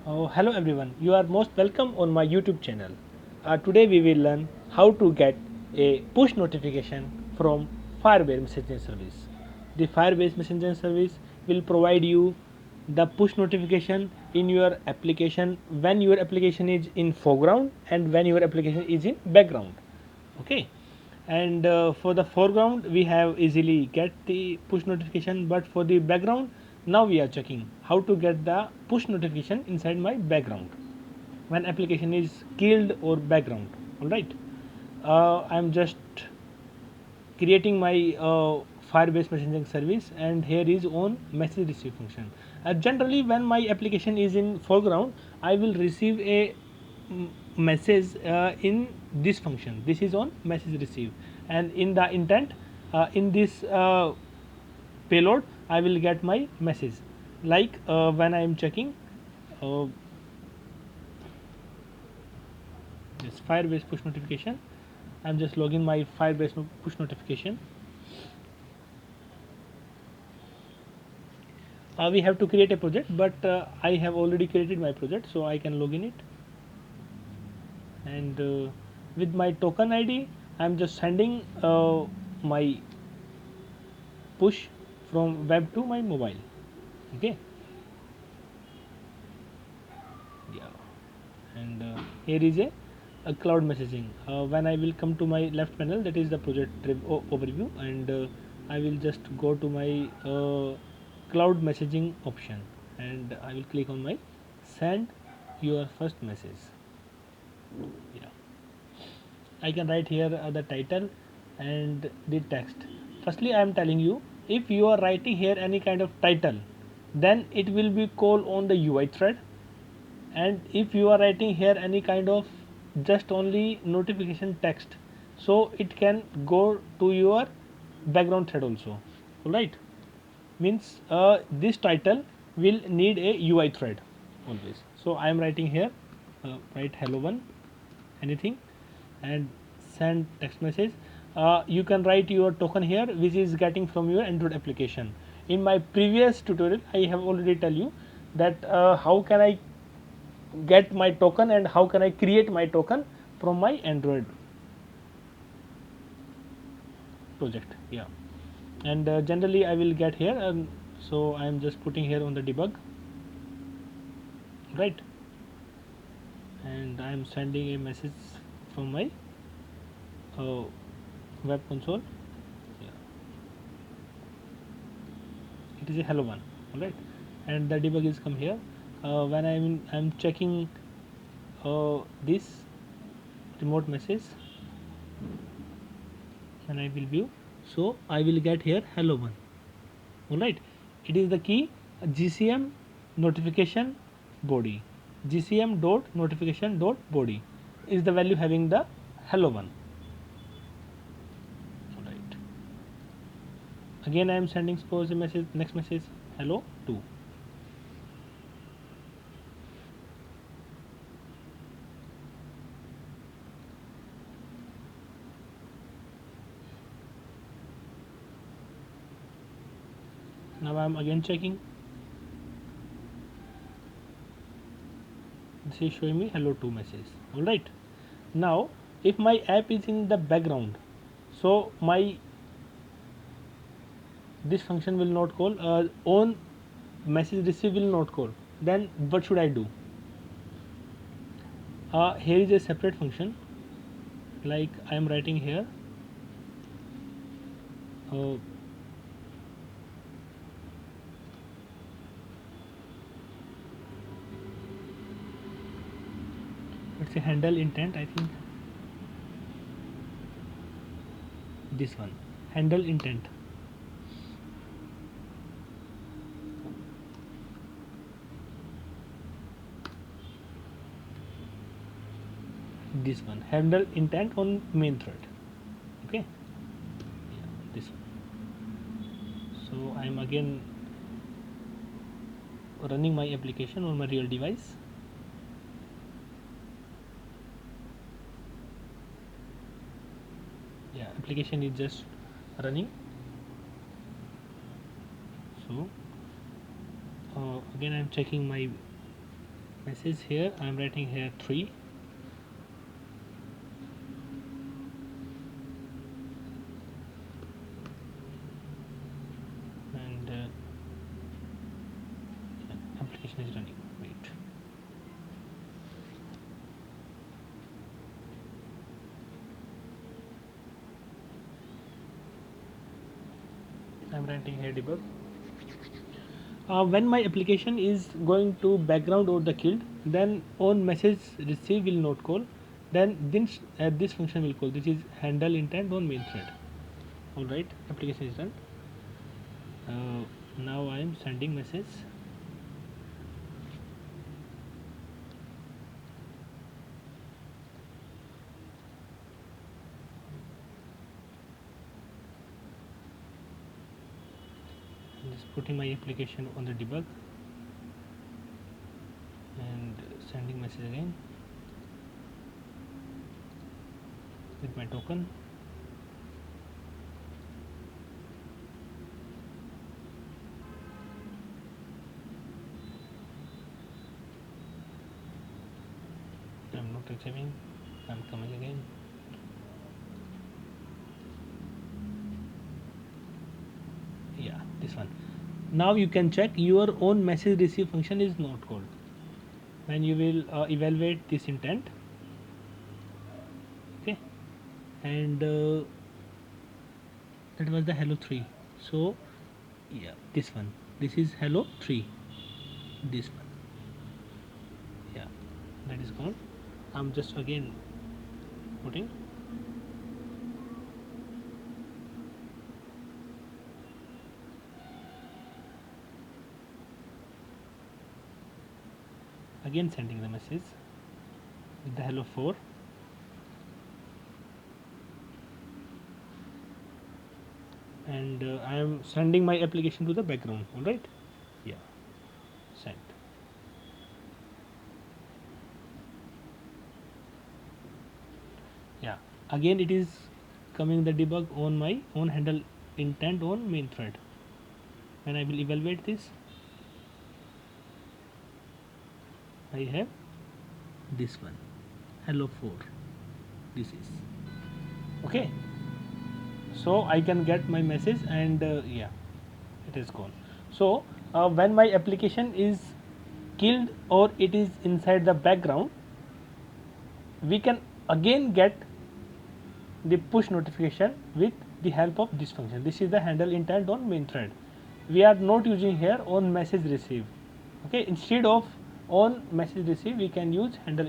Hello everyone, you are most welcome on my YouTube channel. Today we will learn how to get a push notification from Firebase messaging service. The Firebase messaging service will provide you the push notification in your application when your application is in foreground and when your application is in background. Okay, and for the foreground we have easily get the push notification, but for the background now we are checking how to get the push notification inside my background when application is killed or background. All right, I'm just creating my Firebase messaging service, and here is on message receive function. Generally when my application is in foreground, I will receive a message in this function. This is on message receive, and in the intent, in this payload I will get my message, like when I am checking uh, this Firebase push notification. I'm just logging my Firebase push notification. We have to create a project, but I have already created my project, so I can log in it. And with my token ID I'm just sending my push from web to my mobile. Okay, yeah. And here is a cloud messaging. When I will come to my left panel, that is the project overview, and I will just go to my cloud messaging option, and I will click on my send your first message. Yeah, I can write here the title and the text. Firstly, I am telling you, if you are writing here any kind of title, then it will be called on the UI thread. And if you are writing here any kind of just only notification text, so it can go to your background thread also. Alright, means this title will need a UI thread always. So I am writing here, write hello one, anything, and send text message. You can write your token here, which is getting from your Android application. In my previous tutorial I have already tell you that how can I get my token and how can I create my token from my Android project. Yeah, and generally I will get here, so I am just putting here on the debug, right, and I am sending a message from my uh, web console. Yeah, it is a hello one. All right, and the debug is come here. When I'm checking this remote message, and I will view, so I will get here hello one. All right, it is the key GCM notification body. GCM dot notification dot body is the value having the hello one. All right, again I am sending suppose a message, next message hello 2. Now I am again checking, this is showing me hello 2 message. All right, now if my app is in the background, so my this function will not call, on message receive will not call, then what should I do? Here is a separate function, like I am writing here, uh, it's a handle intent, I think this one, handle intent. This one, handle intent on main thread. Okay, yeah, this one. So I am again running my application on my real device. Yeah, application is just running. So again I am checking my message here. I am writing here 3, and application is running. Wait. I am writing here debug. When my application is going to background or the killed, then on message receive will not call, then this function will call. This is handle intent on main thread. All right, application is done. Now I am sending message. I'm just putting my application on the debug and sending message again with my token. I'm not receiving. I'm coming again. Yeah, this one. Now you can check your own message receive function is not called. When you will evaluate this intent, okay, and that was the hello 3. So yeah, this one. This is hello 3. This one. Yeah, that is gone. I'm just again putting. Again sending the message with the hello 4. And I am sending my application to the background. All right. Yeah, sent. Yeah, again it is coming the debug on my own handle intent on main thread. When I will evaluate this, I have this one, hello 4. This is okay. So I can get my message, and yeah, it is gone. So when my application is killed or it is inside the background, we can again get the push notification with the help of this function. This is the handle intent on main thread. We are not using here on message receive. Okay, instead of on message receive, we can use handle